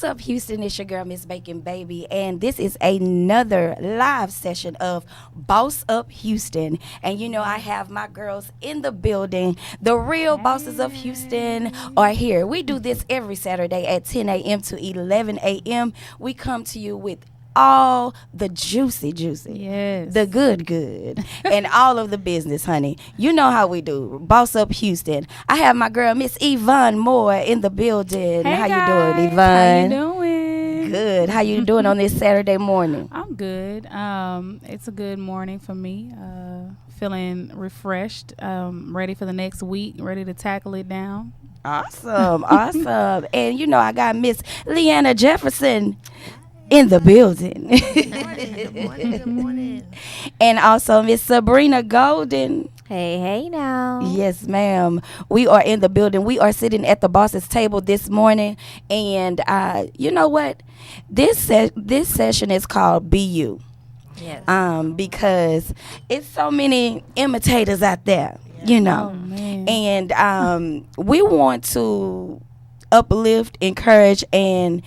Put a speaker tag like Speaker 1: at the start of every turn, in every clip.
Speaker 1: What's up, Houston? It's your girl, Miss Bacon Baby, and this is another live session of Boss Up Houston. And you know, I have my girls in the building. The real bosses of Houston are here. We do this every Saturday at 10 a.m. to 11 a.m. We come to you with all the juicy,
Speaker 2: Yes.
Speaker 1: the good, and all of the business, honey. You know how we do. Boss Up Houston. I have my girl, Miss Yvonne Moore, in the building.
Speaker 2: Hey
Speaker 1: how
Speaker 2: guys.
Speaker 1: you doing, Yvonne?
Speaker 2: How you doing?
Speaker 1: Good. How you doing on this Saturday morning?
Speaker 2: I'm good. It's a good morning for me. Feeling refreshed. Ready for the next week. Ready to tackle it down.
Speaker 1: Awesome. And you know, I got Miss Leanna Jefferson in the building.
Speaker 3: Good morning.
Speaker 1: And also Miss Sabrina Golden.
Speaker 3: Hey now.
Speaker 1: Yes, ma'am. We are in the building. We are sitting at the boss's table this morning. And you know what? This session is called Be You.
Speaker 3: Yes.
Speaker 1: Because it's so many imitators out there, you know.
Speaker 2: Oh, man.
Speaker 1: And we want to uplift, encourage, and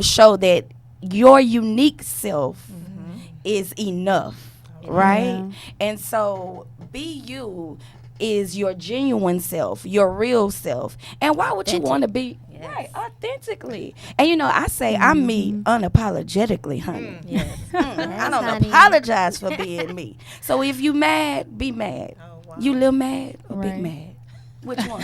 Speaker 1: show that your unique self is enough, right?
Speaker 2: Yeah.
Speaker 1: And so be you is your genuine self, your real self. And why would you want to be right authentically? And you know, I say I'm me unapologetically, honey.
Speaker 3: Yes.
Speaker 1: I don't apologize for being me. So if you mad, be mad. You little mad or big
Speaker 2: Right.
Speaker 1: mad? Which one?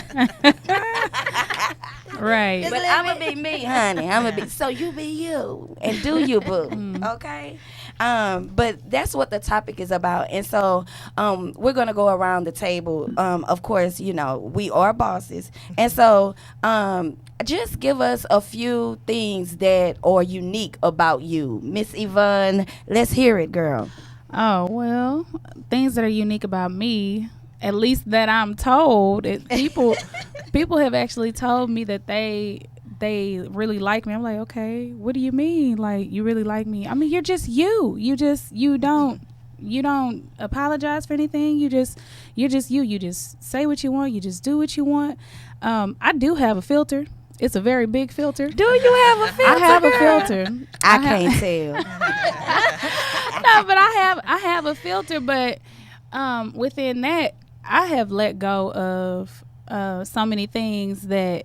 Speaker 2: Right.
Speaker 1: But I'm gonna be me, honey. I'm gonna be. So you be you and do you, boo. Okay. But that's what the topic is about, and so we're gonna go around the table. Of course, you know we are bosses, and so just give us a few things that are unique about you, Miss Yvonne. Let's hear it, girl.
Speaker 2: Oh, well, things that are unique about me, at least that I'm told, people have actually told me that they really like me. I'm like, okay, what do you mean? Like, you really like me? I mean, you're just you. You don't apologize for anything. You're just you. You just say what you want. You just do what you want. I do have a filter. It's a very big filter.
Speaker 1: Do you have a filter?
Speaker 2: I have a
Speaker 1: girl?
Speaker 2: filter.
Speaker 1: I can't tell.
Speaker 2: No, but I have a filter, but within that, I have let go of so many things that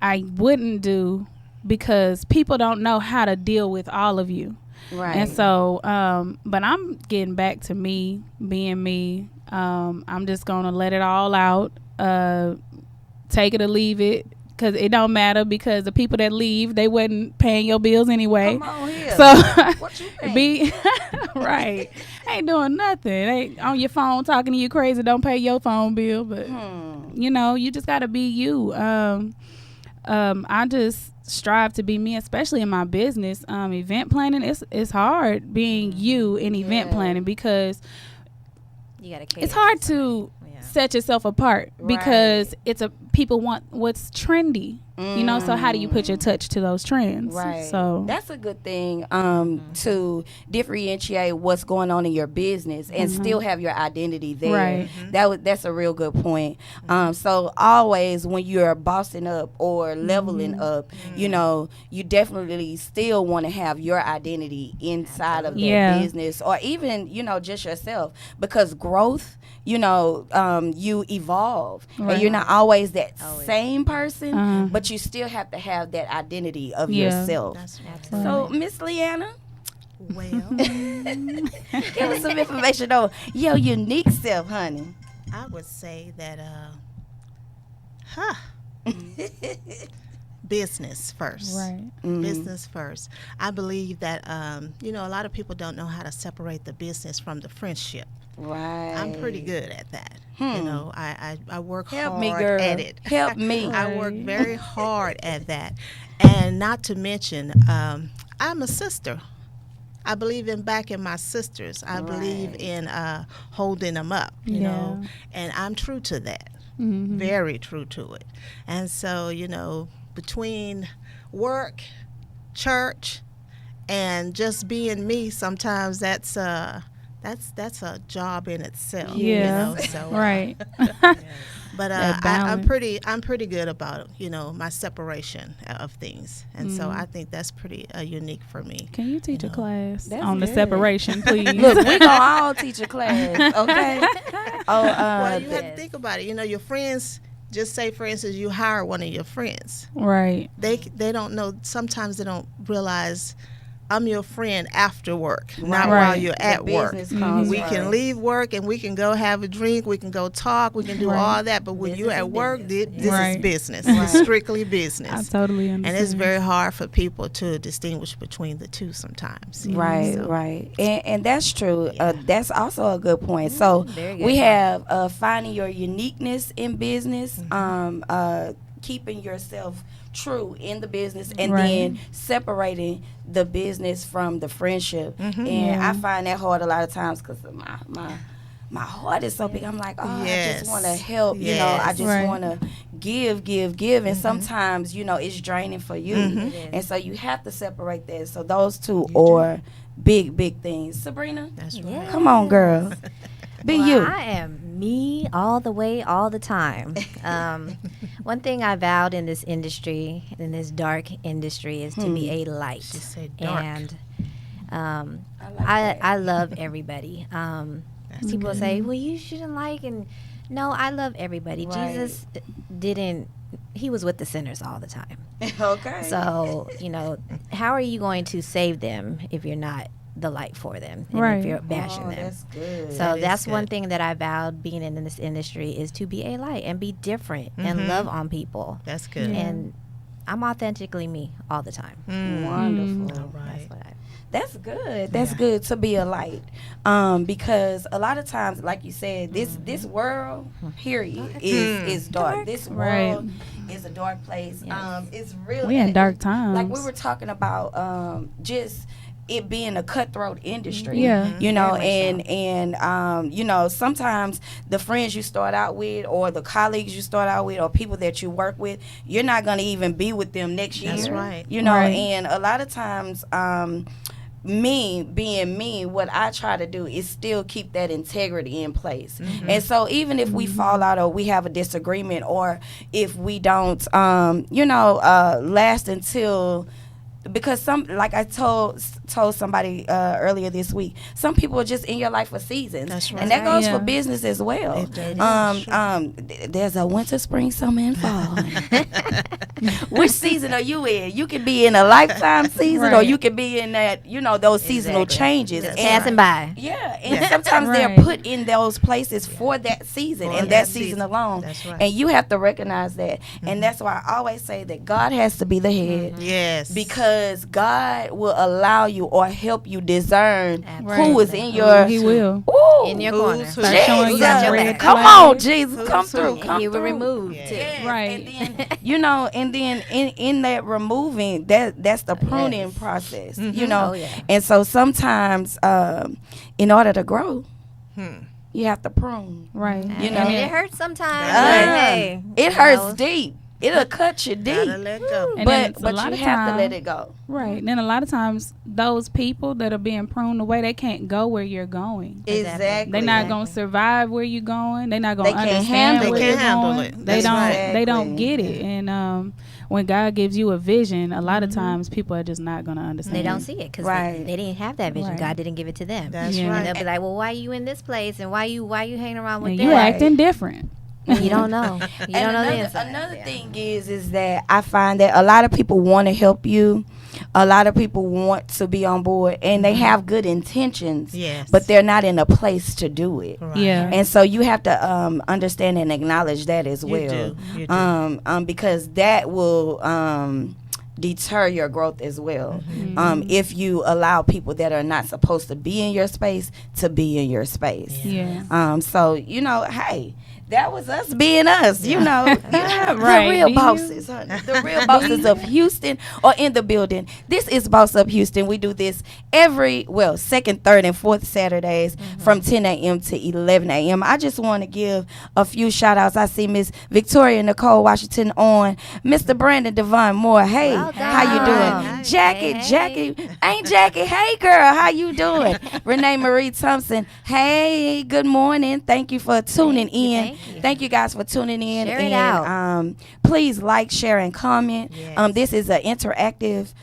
Speaker 2: I wouldn't do because people don't know how to deal with all of you.
Speaker 1: Right.
Speaker 2: And so, but I'm getting back to me, being me. I'm just going to let it all out, take it or leave it. Because it don't matter, because the people that leave, they wasn't paying your bills anyway.
Speaker 1: Come on here.
Speaker 2: So
Speaker 1: What you paying?
Speaker 2: be right. Ain't doing nothing. Ain't on your phone talking to you crazy. Don't pay your phone bill, but you know, you just gotta be you. I just strive to be me, especially in my business. Event planning, it's hard being you in event planning because
Speaker 3: You gotta
Speaker 2: it's hard to set yourself apart because people want what's trendy, you know. So how do you put your touch to those trends?
Speaker 1: Right.
Speaker 2: So
Speaker 1: that's a good thing to differentiate what's going on in your business and still have your identity there.
Speaker 2: Right.
Speaker 1: That's a real good point. So always when you're bossing up or leveling up, you know, you definitely still want to have your identity inside of that business or even, you know, just yourself, because growth, you know, you evolve and you're not always that same person, but you still have to have that identity of yourself.
Speaker 3: That's
Speaker 1: So, Miss Leanna,
Speaker 4: Well,
Speaker 1: give us some information on your unique self, honey.
Speaker 4: I would say that, business first.
Speaker 2: right.
Speaker 4: Business first. I believe that, you know, a lot of people don't know how to separate the business from the friendship.
Speaker 1: Right.
Speaker 4: I'm pretty good at that. You know, I work
Speaker 1: Help
Speaker 4: hard
Speaker 1: me, girl.
Speaker 4: at it.
Speaker 1: Help me.
Speaker 4: I work very hard at that. And not to mention, I'm a sister. I believe in backing my sisters. I believe in holding them up, you know, and I'm true to that. Very true to it. And so, you know, between work, church, and just being me, sometimes that's a job in itself.
Speaker 2: Yeah.
Speaker 4: You know? So,
Speaker 2: Right.
Speaker 4: But
Speaker 2: That
Speaker 4: I'm
Speaker 2: balance.
Speaker 4: I'm pretty good about my separation of things, and so I think that's pretty unique for me.
Speaker 2: Can you teach a class
Speaker 1: That's
Speaker 2: on the
Speaker 1: good.
Speaker 2: separation, please?
Speaker 1: Look, we gonna all teach a class, okay? Oh,
Speaker 4: Well, you have to
Speaker 3: Yes.
Speaker 4: think about it. Your friends. Just say, for instance, you hire one of your friends.
Speaker 2: Right.
Speaker 4: They don't know. Sometimes they don't realize I'm your friend after work, not
Speaker 2: Right.
Speaker 4: while you're
Speaker 1: the
Speaker 4: at work.
Speaker 1: business comes
Speaker 4: We
Speaker 1: first.
Speaker 4: can leave work and we can go have a drink. We can go talk. We can do
Speaker 2: Right.
Speaker 4: all that. But when you're
Speaker 3: Business
Speaker 4: at
Speaker 3: is
Speaker 4: work,
Speaker 3: business.
Speaker 4: this is
Speaker 2: Right.
Speaker 4: business.
Speaker 1: Right.
Speaker 4: It's strictly
Speaker 2: I
Speaker 4: business.
Speaker 2: totally understand.
Speaker 4: And it's very hard for people to distinguish between the two sometimes.
Speaker 1: Right,
Speaker 4: So,
Speaker 1: right, and that's true.
Speaker 4: Yeah.
Speaker 1: That's also a good point. So
Speaker 3: very good
Speaker 1: we
Speaker 3: point.
Speaker 1: have finding your uniqueness in business, keeping yourself true in the business, and
Speaker 2: Right.
Speaker 1: then separating the business from the friendship. And
Speaker 2: Yeah.
Speaker 1: I find that hard a lot of times because my heart is so big. I'm like, oh, I
Speaker 4: Yes.
Speaker 1: just want to help. I
Speaker 4: Yes.
Speaker 1: just
Speaker 2: Right.
Speaker 1: want to give, and sometimes it's draining for you, and so you have to separate that. So those two are big things. Sabrina,
Speaker 4: That's right.
Speaker 3: Yeah.
Speaker 1: come on, girl, be
Speaker 3: Well,
Speaker 1: you.
Speaker 3: I am me all the way, all the time. One thing I vowed in this industry, in this dark industry, is to be a light.
Speaker 4: She said dark.
Speaker 3: And
Speaker 1: like that.
Speaker 3: I love everybody. People say, well, you shouldn't like, and no, I love everybody.
Speaker 1: Right.
Speaker 3: Jesus he was with the sinners all the time.
Speaker 1: Okay.
Speaker 3: So, how are you going to save them if you're not the light for them? And
Speaker 2: Right.
Speaker 3: if you're bashing them.
Speaker 1: That's good.
Speaker 3: So
Speaker 4: That is
Speaker 3: that's one
Speaker 4: good.
Speaker 3: thing that I vowed being in this industry is to be a light and be different and love on people.
Speaker 4: That's good.
Speaker 3: And I'm authentically me all the time.
Speaker 1: Wonderful.
Speaker 4: All right.
Speaker 3: That's what I.
Speaker 1: That's good. That's
Speaker 4: Yeah.
Speaker 1: good to be a light, because a lot of times, like you said, this world, period, is dark. This
Speaker 2: Right.
Speaker 1: world is a dark place.
Speaker 3: Yes.
Speaker 1: It's really
Speaker 2: We in dark times.
Speaker 1: Like we were talking about, just it being a cutthroat industry.
Speaker 2: Yeah.
Speaker 3: Very much
Speaker 1: and sometimes the friends you start out with, or the colleagues you start out with, or people that you work with, you're not going to even be with them next year.
Speaker 4: That's right.
Speaker 2: Right.
Speaker 1: And a lot of times, me being me, what I try to do is still keep that integrity in place. And so even if we fall out, or we have a disagreement, or if we don't last until, because like I told somebody earlier this week, some people are just in your life for seasons.
Speaker 4: That's right.
Speaker 1: And that goes
Speaker 2: Yeah.
Speaker 1: for business as well.
Speaker 4: It does.
Speaker 1: There's a winter, spring, summer, and fall. Which season are you in? You could be in a lifetime season, or
Speaker 2: Right.
Speaker 1: you could be in that, those seasonal
Speaker 3: Exactly.
Speaker 1: changes.
Speaker 4: That's
Speaker 1: And-
Speaker 3: Passing by.
Speaker 1: yeah, and sometimes they're
Speaker 2: Right.
Speaker 1: put in those places for that season
Speaker 4: For
Speaker 1: and
Speaker 4: that
Speaker 1: that season
Speaker 4: season.
Speaker 1: alone.
Speaker 4: That's right.
Speaker 1: And you have to recognize that. And that's why I always say that God has to be the head.
Speaker 4: Yes.
Speaker 1: Because God will allow you or help you discern who
Speaker 3: Absolutely.
Speaker 1: is in your
Speaker 2: He will.
Speaker 1: Ooh,
Speaker 3: In your
Speaker 4: Who's
Speaker 3: corner.
Speaker 4: who?
Speaker 2: Start showing
Speaker 1: Jesus.
Speaker 2: you
Speaker 3: got your
Speaker 2: red
Speaker 3: back.
Speaker 1: Come
Speaker 2: flags.
Speaker 1: on, Jesus,
Speaker 4: Who's
Speaker 1: come
Speaker 4: who?
Speaker 1: through,
Speaker 3: And
Speaker 1: come
Speaker 3: he will
Speaker 1: through.
Speaker 3: remove
Speaker 4: Yeah.
Speaker 3: too.
Speaker 1: Yes,
Speaker 2: Right.
Speaker 1: and then in that removing, that's the pruning
Speaker 3: Yes.
Speaker 1: process.
Speaker 3: Oh, yeah.
Speaker 1: And so sometimes, in order to grow, you have to prune.
Speaker 2: Right.
Speaker 1: You know?
Speaker 3: And it hurts sometimes.
Speaker 1: Uh,
Speaker 3: but hey,
Speaker 1: It
Speaker 3: you
Speaker 1: hurts
Speaker 3: know,
Speaker 1: deep. It'll cut you
Speaker 4: Gotta
Speaker 1: deep.
Speaker 4: let go.
Speaker 2: And then it's
Speaker 1: But
Speaker 2: a lot
Speaker 1: you
Speaker 2: of
Speaker 1: have to
Speaker 2: time-
Speaker 1: let it go.
Speaker 2: Right. And then a lot of times, those people that are being pruned away, they can't go where you're going.
Speaker 1: Exactly.
Speaker 2: They're not going to survive where you're going. They're not going
Speaker 1: They
Speaker 2: to
Speaker 1: can't
Speaker 2: understand
Speaker 1: handle
Speaker 2: where
Speaker 4: it.
Speaker 2: you're
Speaker 4: They can't handle
Speaker 2: going.
Speaker 4: it.
Speaker 2: They
Speaker 4: That's
Speaker 2: don't.
Speaker 1: right.
Speaker 2: They don't
Speaker 1: Exactly.
Speaker 2: get it. And when God gives you a vision, a lot of times people are just not going to understand.
Speaker 3: They don't see it because
Speaker 1: Right.
Speaker 3: they didn't have that vision.
Speaker 2: Right.
Speaker 3: God didn't give it to them.
Speaker 4: That's
Speaker 2: Yeah.
Speaker 3: And
Speaker 4: right.
Speaker 3: they'll be like, well, why you in this place? And why you hanging around with
Speaker 2: And
Speaker 3: them?
Speaker 2: you acting different.
Speaker 3: And you don't know. You don't know the
Speaker 1: another,
Speaker 3: inside.
Speaker 1: another
Speaker 3: Yeah.
Speaker 1: thing is that I find that a lot of people want to help you. A lot of people want to be on board, and they have good intentions.
Speaker 4: Yes.
Speaker 1: But they're not in a place to do it.
Speaker 4: Right.
Speaker 2: Yeah.
Speaker 1: And so you have to understand and acknowledge that as
Speaker 4: You
Speaker 1: well.
Speaker 4: do. You do.
Speaker 1: Because that will deter your growth as well. If you allow people that are not supposed to be in your space to be in your space.
Speaker 2: Yeah.
Speaker 1: So hey, that was us being us,
Speaker 2: Right.
Speaker 1: The real
Speaker 2: Be
Speaker 1: bosses, honey. The real bosses of Houston or in the building. This is Boss Up Houston. We do this second, third, and fourth Saturdays from 10 a.m. to 11 a.m. I just want to give a few shout outs. I see Miss Victoria Nicole Washington on, Mr. Brandon Devon Moore. Hey,
Speaker 3: Well
Speaker 1: how you
Speaker 3: done.
Speaker 1: doing?
Speaker 3: Hey,
Speaker 1: Jackie,
Speaker 3: hey.
Speaker 1: Jackie, ain't Jackie? Hey, girl, how you doing? Renee Marie Thompson. Hey, good morning. Thank you for tuning in. Thank you guys for tuning in.
Speaker 3: Share it out.
Speaker 1: Please like, share, and comment.
Speaker 4: Yes.
Speaker 1: This is an interactive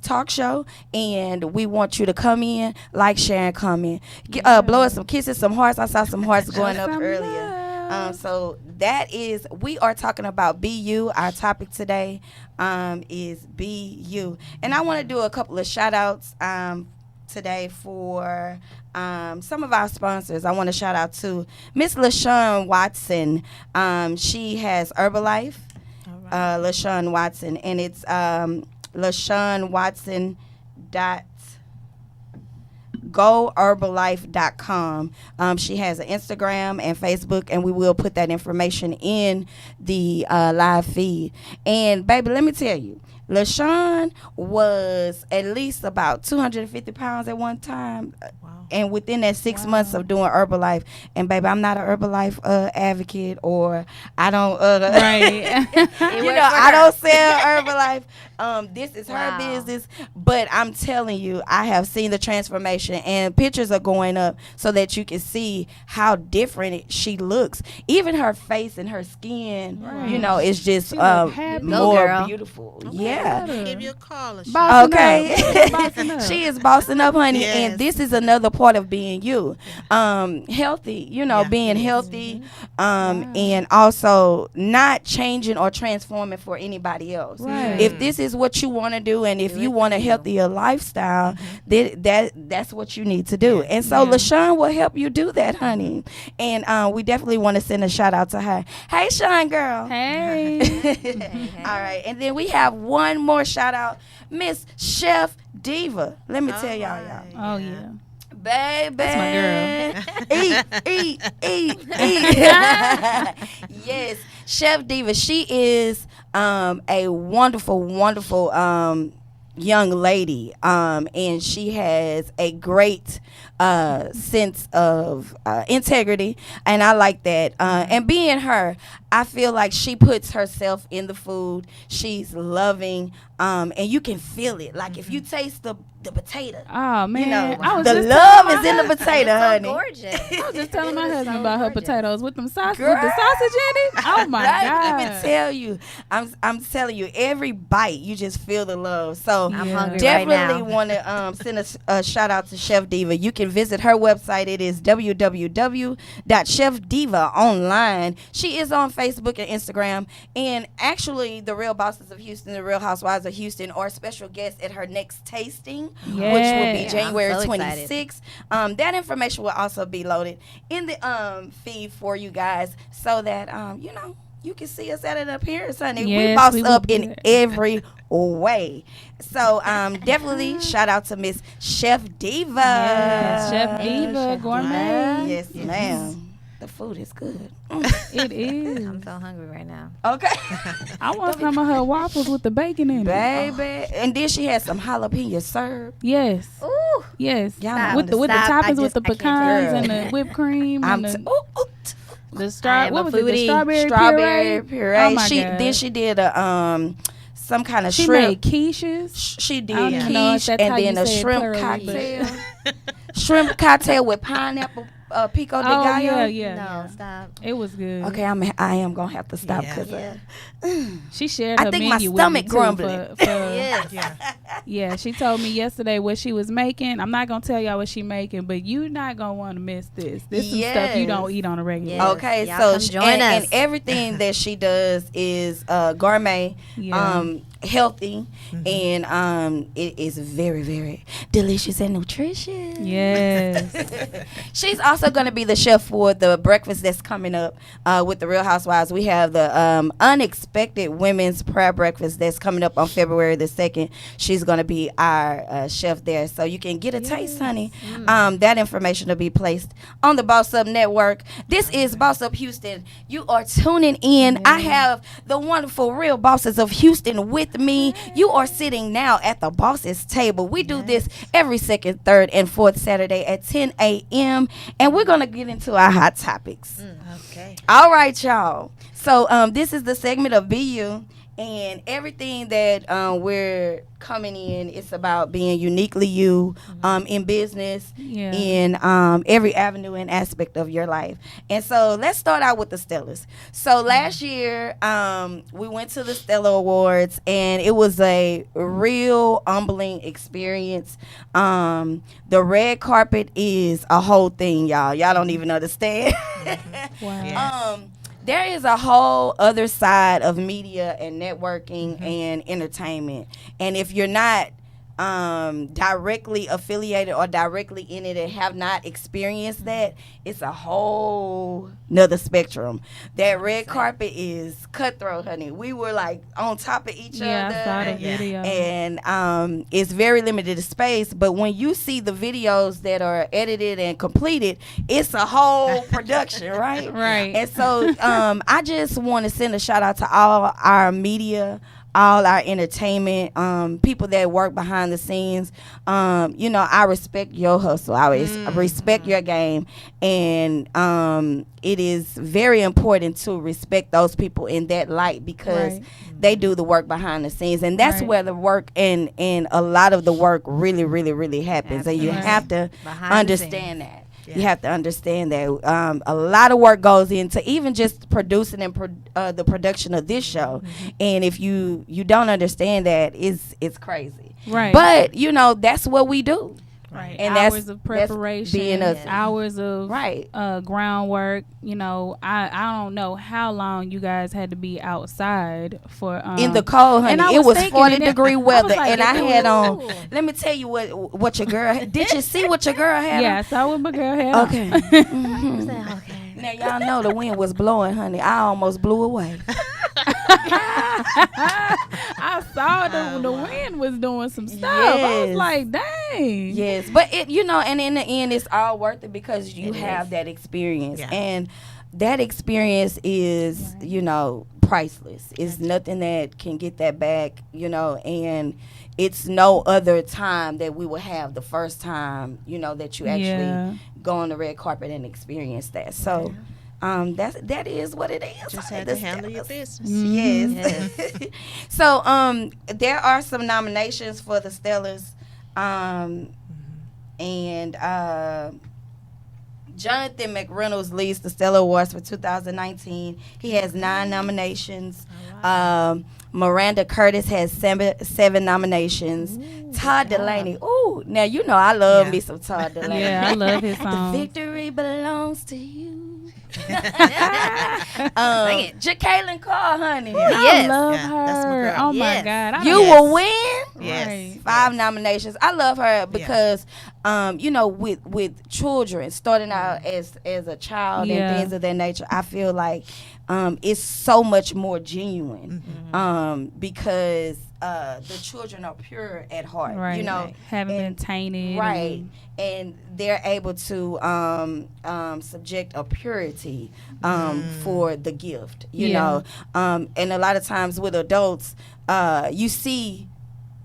Speaker 1: talk show, and we want you to come in, like, share, and comment. Blow us some kisses, some hearts. I saw some hearts going up
Speaker 2: some
Speaker 1: earlier.
Speaker 2: love.
Speaker 1: So that is, we are talking about BU. Our topic today is BU. And I want to do a couple of shout outs today for some of our sponsors. I want to shout out to Miss LaShawn Watson. She has Herbalife, LaShawn Watson, and it's LaShawnWatson.GoHerbalife.com. She has an Instagram and Facebook, and we will put that information in the live feed. And baby, let me tell you, LaShawn was at least about 250 pounds at one time.
Speaker 4: Wow.
Speaker 1: And within that 6 months of doing Herbalife, and baby, I'm not an Herbalife advocate, or I don't,
Speaker 2: Right.
Speaker 1: I don't sell Herbalife. This is her
Speaker 3: Wow.
Speaker 1: business, but I'm telling you, I have seen the transformation, and pictures are going up so that you can see how different she looks. Even her face and her skin,
Speaker 2: Right.
Speaker 1: is just
Speaker 2: She look happy.
Speaker 3: Go,
Speaker 1: more
Speaker 3: girl.
Speaker 1: beautiful.
Speaker 4: I'm
Speaker 1: Yeah.
Speaker 4: gonna give you a call. Or
Speaker 2: Bossing
Speaker 1: Okay.
Speaker 2: up. Bossing up.
Speaker 1: She is bossing up, honey,
Speaker 4: Yes.
Speaker 1: and this is another part of being you. Healthy,
Speaker 4: Yeah.
Speaker 1: being healthy, and also not changing or transforming for anybody else.
Speaker 2: Right.
Speaker 1: If this is what you want to do, and if
Speaker 3: Do
Speaker 1: you
Speaker 3: it
Speaker 1: want a
Speaker 3: for you.
Speaker 1: healthier lifestyle, that's what you need to do. And so LaShawn will help you do that, honey. And we definitely want to send a shout out to her. Hey, Sean girl.
Speaker 2: Hey.
Speaker 1: All right, and then we have one more shout out, Miss Chef Diva. Let me tell y'all.
Speaker 2: Oh yeah.
Speaker 1: Baby.
Speaker 2: That's my
Speaker 1: Eat. Yes, Chef Diva. She is a wonderful, wonderful young lady, and she has a great sense of integrity, and I like that. And being her, I feel like she puts herself in the food. She's loving, and you can feel it. Like if you taste the potato,
Speaker 2: Oh man.
Speaker 1: the love is in the potato,
Speaker 3: So
Speaker 1: honey.
Speaker 3: gorgeous.
Speaker 2: I was just telling my husband about her
Speaker 3: gorgeous.
Speaker 2: potatoes with them with the
Speaker 1: Girl.
Speaker 2: sausage in it. Oh my
Speaker 1: Right?
Speaker 2: god.
Speaker 1: Let me tell you, I'm telling you, every bite you just feel the love. So
Speaker 3: I'm
Speaker 2: Yeah.
Speaker 3: hungry
Speaker 1: definitely
Speaker 3: right now.
Speaker 1: want to send a shout out to Chef Diva. You can visit her website. It is www.chefdivaonline. She is on Facebook and Instagram, and actually the Real Bosses of Houston, the Real Housewives of Houston, are special guests at her next tasting, which will be
Speaker 2: Yeah.
Speaker 1: January
Speaker 3: I'm so excited.
Speaker 1: 26th. That information will also be loaded in the feed for you guys, so that you can see us at an appearance, honey. We
Speaker 2: Yes,
Speaker 1: boss
Speaker 2: we will
Speaker 1: up
Speaker 2: be
Speaker 1: in
Speaker 2: there.
Speaker 1: every way. So definitely shout out to Miss Chef Diva.
Speaker 2: Yes, Chef Diva
Speaker 3: Chef
Speaker 2: Gourmet.
Speaker 1: Yes, ma'am. The food is good.
Speaker 2: It is.
Speaker 3: I'm so hungry right now.
Speaker 1: Okay.
Speaker 2: I want some of her waffles with the bacon in it.
Speaker 1: Baby. And then she had some jalapeno syrup.
Speaker 2: Yes.
Speaker 3: Ooh.
Speaker 2: Yes.
Speaker 1: Y'all
Speaker 3: Stop.
Speaker 2: With the
Speaker 3: Stop.
Speaker 2: toppings with the
Speaker 3: I can't
Speaker 2: pecans
Speaker 1: take it.
Speaker 2: and the whipped cream and the
Speaker 3: I am
Speaker 2: what
Speaker 3: a
Speaker 2: was it? The
Speaker 3: foodie.
Speaker 1: Strawberry puree.
Speaker 2: Oh my
Speaker 1: she
Speaker 2: God.
Speaker 1: then she did a some kind of
Speaker 2: She
Speaker 1: shrimp.
Speaker 2: made quiches.
Speaker 1: She did
Speaker 2: I don't even know if
Speaker 1: quiche
Speaker 2: that's
Speaker 1: and
Speaker 2: how you
Speaker 1: then a
Speaker 2: say it
Speaker 1: shrimp
Speaker 2: plurally,
Speaker 1: cocktail. Shrimp cocktail with pineapple pico de
Speaker 2: Oh
Speaker 1: gallo.
Speaker 2: yeah.
Speaker 3: No, stop.
Speaker 2: It was good.
Speaker 1: Okay, I am gonna have to stop
Speaker 4: Yeah.
Speaker 1: because
Speaker 3: Yeah.
Speaker 2: She shared
Speaker 1: I
Speaker 2: her
Speaker 1: think my
Speaker 2: menu
Speaker 1: stomach
Speaker 2: with me too
Speaker 1: grumbling.
Speaker 2: for
Speaker 3: Yes.
Speaker 4: Yeah.
Speaker 2: yeah, she told me yesterday what she was making. I'm not gonna tell y'all what she making, but you're not gonna want to miss this. This is some stuff you don't
Speaker 1: Yes.
Speaker 2: eat on a regular.
Speaker 3: Yes.
Speaker 1: okay,
Speaker 3: Y'all
Speaker 1: so
Speaker 3: come join
Speaker 1: and
Speaker 3: us.
Speaker 1: everything that she does is gourmet,
Speaker 2: Yeah.
Speaker 1: healthy, and it is very, very delicious and nutritious.
Speaker 2: Yes.
Speaker 1: She's also going to be the chef for the breakfast that's coming up with the Real Housewives. We have the Unexpected Women's Prayer Breakfast that's coming up on February the 2nd. She's going to be our chef there. So you can get a taste, honey. That information will be placed on the Boss Up Network. This is Boss Up Houston. You are tuning in. I have the wonderful Real Bosses of Houston with me. You are sitting now at the Bosses table. We do this every second, third, and fourth Saturday at 10 a.m. And we're going to get into our hot topics.
Speaker 4: Okay.
Speaker 1: All right, y'all. So this is the segment of BU. And everything that we're coming in, it's about being uniquely you in business, in every avenue and aspect of your life. And so let's start out with the Stellars. So last year, we went to the Stellar Awards, and it was a real humbling experience. The red carpet is a whole thing, y'all. Y'all don't even understand.
Speaker 2: Wow.
Speaker 4: Yes.
Speaker 1: There is a whole other side of media and networking and entertainment. And if you're not directly affiliated or directly in it and have not experienced that, it's a whole nother spectrum. That red carpet is cutthroat, honey. We were like on top of each other.
Speaker 2: I saw the video.
Speaker 1: And it's very limited space, but when you see the videos that are edited and completed, it's a whole production, right?
Speaker 2: Right.
Speaker 1: And so I just want to send a shout out to all our media, all our entertainment, people that work behind the scenes. I respect your hustle. I respect your game. And it is very important to respect those people in that light, because they do the work behind the scenes. And that's where the work and a lot of the work really, really, really happens. And you have to understand that. Yeah. You have to understand that a lot of work goes into even just producing and the production of this show. And if you don't understand that, it's crazy.
Speaker 2: Right.
Speaker 1: But, that's what we do.
Speaker 2: Right.
Speaker 1: And
Speaker 2: hours of preparation,
Speaker 1: being us.
Speaker 2: hours of groundwork. I don't know how long you guys had to be outside for
Speaker 1: in the cold, honey. It was 40-degree weather,
Speaker 2: like,
Speaker 1: and I had on. Let me tell you what your girl had. Did you see what your girl had?
Speaker 2: Yeah, I saw what my girl had.
Speaker 1: Okay.
Speaker 3: Okay.
Speaker 1: Now y'all know the wind was blowing, honey. I almost blew away.
Speaker 2: I saw the wind was doing some stuff. I was like, dang.
Speaker 1: Yes, but and in the end, it's all worth it, because you have that experience, and that experience is, priceless. It's nothing that can get that back, and it's no other time that we will have the first time, that you actually go on the red carpet and experience that. So. That is what it is.
Speaker 4: Just had to handle your business.
Speaker 1: Yes. So there are some nominations for the Stellars, and Jonathan McReynolds leads the Stellar Awards for 2019. He has 9 nominations. Miranda Curtis has 7 nominations. Todd Delaney. Ooh, now I love me some Todd Delaney.
Speaker 2: Yeah, I
Speaker 1: love
Speaker 2: his song.
Speaker 1: The victory belongs to you. Jacqueline Carr, honey.
Speaker 2: I love her.
Speaker 4: That's my girl.
Speaker 2: Oh my God.
Speaker 1: You will win.
Speaker 4: Yes.
Speaker 2: Right.
Speaker 1: 5 nominations. I love her because, with children starting out as a child and things of that nature, I feel like it's so much more genuine because the children are pure at heart.
Speaker 2: Right. Haven't been tainted.
Speaker 1: Right. And they're able to subject a purity for the gift, you know. And a lot of times with adults, you see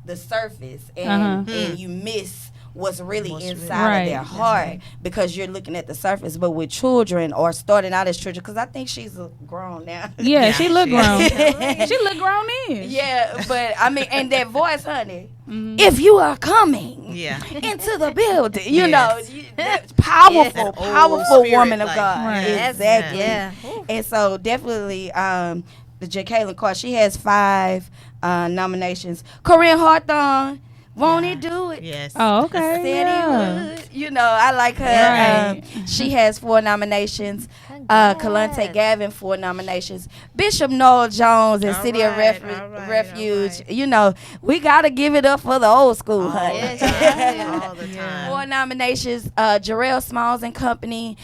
Speaker 1: the surface and you miss what's really inside of their heart because you're looking at the surface. But with children or starting out as children, because I think she's grown now.
Speaker 2: Yeah, she look grown. She look grown-ish.
Speaker 1: Yeah, but I mean, and that voice, honey, if you are coming into the building, you know, that powerful, powerful woman of God.
Speaker 2: Right.
Speaker 1: Exactly.
Speaker 3: Yeah.
Speaker 1: And so definitely the Jacqueline Carr, she has 5 nominations. Corinne Hawthorne, won't it do it?
Speaker 4: Yes.
Speaker 2: Oh, okay.
Speaker 1: Said he would. You know, I like her.
Speaker 2: Right.
Speaker 1: She has 4 nominations.
Speaker 3: Congrats.
Speaker 1: Kalante Gavin, 4 nominations. Bishop Noel Jones and
Speaker 4: All
Speaker 1: City of
Speaker 4: right,
Speaker 1: Refuge.
Speaker 4: all right.
Speaker 1: You know, we got to give it up for the old school, honey.
Speaker 4: All the time.
Speaker 1: 4 nominations. Jarrell Smalls and Company.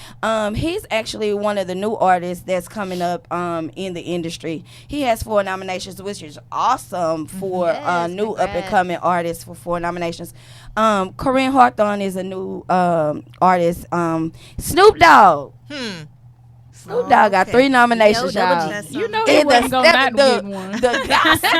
Speaker 1: He's actually one of the new artists that's coming up in the industry. He has 4 nominations, which is awesome for new up-and-coming artists for 4 nominations. Corinne Hawthorne is a new artist. Snoop Dogg. Snoop Dogg got 3 nominations, y'all.
Speaker 2: You know he wasn't going to not get one.
Speaker 1: The gospel.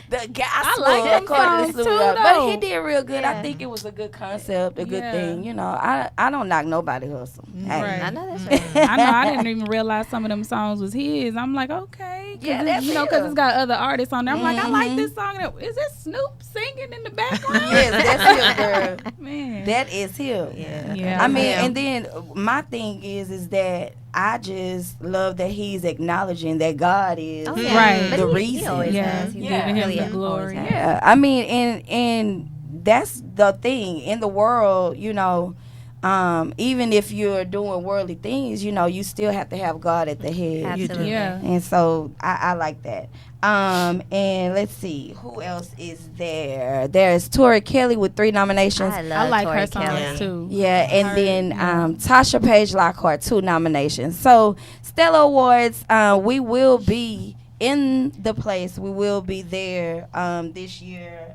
Speaker 1: The gospel.
Speaker 2: I like them
Speaker 1: according to
Speaker 2: songs
Speaker 1: Snoop
Speaker 2: too,
Speaker 1: Dogg.
Speaker 2: though.
Speaker 1: But he did real good.
Speaker 3: Yeah.
Speaker 1: I think it was a good concept, a good
Speaker 2: Yeah.
Speaker 1: thing. You know, I don't knock nobody hustle. Hey.
Speaker 2: Right.
Speaker 3: I know that's right.
Speaker 2: I know I didn't even realize some of them songs was his. I'm like, okay. me? Cause
Speaker 1: Yeah,
Speaker 2: it's,
Speaker 1: that's
Speaker 2: because
Speaker 1: him.
Speaker 2: it's got other artists on there. I'm like, I like this song. Is it Snoop singing in the background?
Speaker 1: Yes, that's him, girl.
Speaker 2: Man.
Speaker 1: That is him.
Speaker 2: Yeah.
Speaker 1: I mean,
Speaker 3: him.
Speaker 1: and then my thing is that I just love that he's acknowledging that God is
Speaker 3: Oh, yeah.
Speaker 2: Right.
Speaker 3: But
Speaker 1: the
Speaker 3: he
Speaker 1: reason.
Speaker 3: always
Speaker 2: Yeah.
Speaker 3: has. He's
Speaker 2: Giving him
Speaker 3: really
Speaker 2: the
Speaker 3: always
Speaker 2: glory.
Speaker 3: has.
Speaker 1: Yeah, I mean, and that's the thing in the world, even if you're doing worldly things, you still have to have God at the head.
Speaker 3: Absolutely.
Speaker 2: Yeah.
Speaker 1: And so I like that. And let's see, who else is there? There's Tori Kelly with 3 nominations.
Speaker 3: I love
Speaker 2: I like
Speaker 3: Tori
Speaker 2: her songs
Speaker 3: Kelly.
Speaker 2: too.
Speaker 1: Yeah, and
Speaker 2: Her-
Speaker 1: then
Speaker 2: yeah.
Speaker 1: Tasha Page Lockhart, 2 nominations. So Stella Awards, we will be in the place. We will be there this year.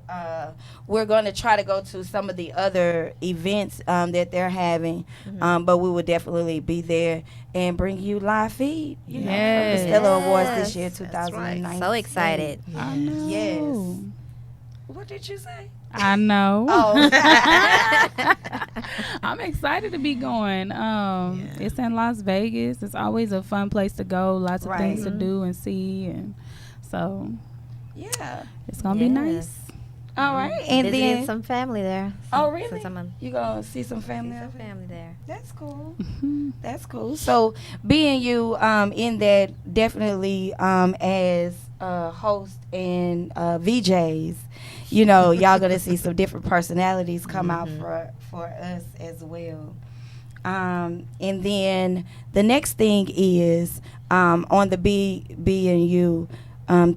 Speaker 1: We're going to try to go to some of the other events that they're having, but we will definitely be there and bring you live feed, from the
Speaker 2: Yes.
Speaker 1: Stella Awards this
Speaker 3: Yes.
Speaker 1: year,
Speaker 4: That's right.
Speaker 1: 2019.
Speaker 3: So excited.
Speaker 2: I know.
Speaker 1: Yes. What did you say?
Speaker 2: I know.
Speaker 1: Oh.
Speaker 2: I'm excited to be going. It's in Las Vegas. It's always a fun place to go. Lots of things to do and see, and so
Speaker 1: Yeah.
Speaker 2: it's gonna be nice.
Speaker 3: Yes.
Speaker 1: All right. And
Speaker 3: Visiting
Speaker 1: then,
Speaker 3: some family there.
Speaker 1: oh, really?
Speaker 3: Since I'm on-
Speaker 1: You going to see some family?
Speaker 3: some
Speaker 1: over there?
Speaker 3: family there.
Speaker 1: That's cool. That's cool. So being you in that, definitely as host and VJs, y'all gonna see some different personalities come out for us as well. And then the next thing is on the B and U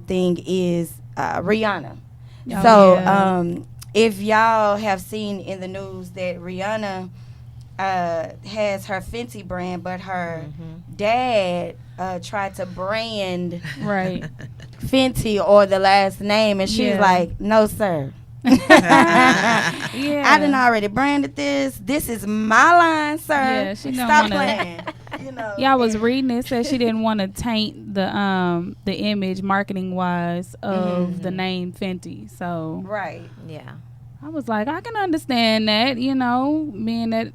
Speaker 1: thing is Rihanna.
Speaker 2: Oh,
Speaker 1: So
Speaker 2: yeah.
Speaker 1: if y'all have seen in the news that Rihanna has her Fenty brand, but her dad tried to brand
Speaker 2: Right.
Speaker 1: Fenty or the last name, and she's
Speaker 2: Yeah.
Speaker 1: like, no, sir.
Speaker 2: Yeah.
Speaker 1: I done already branded this. This is my line, sir.
Speaker 2: Yeah, she don't
Speaker 1: Stop
Speaker 2: wanna-
Speaker 1: playing.
Speaker 2: Yeah, I was reading it. Said she didn't want to taint the image marketing wise of the name Fenty. So
Speaker 1: Right.
Speaker 3: Yeah.
Speaker 2: I was like, I can understand that, being that,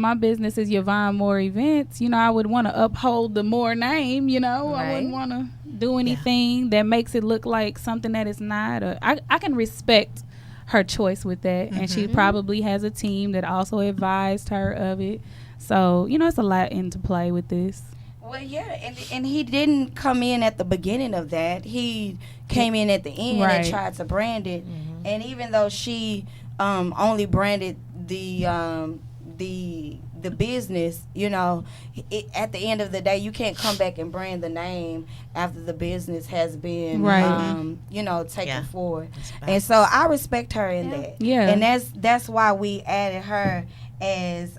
Speaker 2: my business is Yvonne Moore Events, I would want to uphold the Moore name, I
Speaker 3: Right.
Speaker 2: wouldn't want to do anything that makes it look like something that is not. I can respect her choice with that. And she probably has a team that also advised her of it. So, it's a lot into play with this.
Speaker 1: Well, yeah, and he didn't come in at the beginning of that. He came in at the end
Speaker 2: Right.
Speaker 1: and tried to brand it. And even though she only branded the business, at the end of the day, you can't come back and brand the name after the business has been,
Speaker 2: Right.
Speaker 1: taken
Speaker 4: Yeah.
Speaker 1: forward.
Speaker 4: That's
Speaker 1: And so I respect her in that.
Speaker 2: Yeah.
Speaker 1: And that's why we added her as,